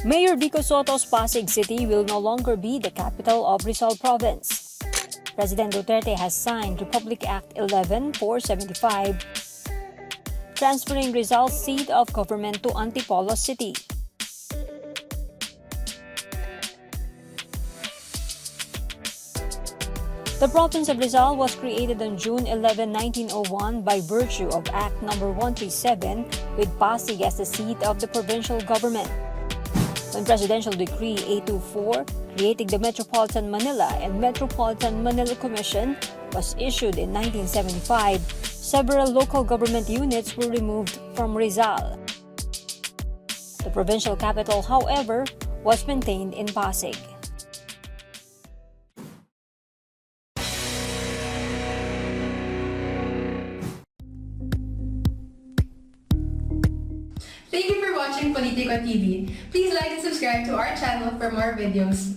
Mayor Vico Soto's Pasig City will no longer be the capital of Rizal Province. President Duterte has signed Republic Act 11475, transferring Rizal's seat of government to Antipolo City. The province of Rizal was created on June 11, 1901 by virtue of Act No. 137 with Pasig as the seat of the provincial government. When Presidential Decree 824 creating the Metropolitan Manila and Metropolitan Manila Commission was issued in 1975, several local government units were removed from Rizal. The provincial capital, however, was maintained in Pasig. Thank you for watching Politiko TV. Please like and subscribe to our channel for more videos.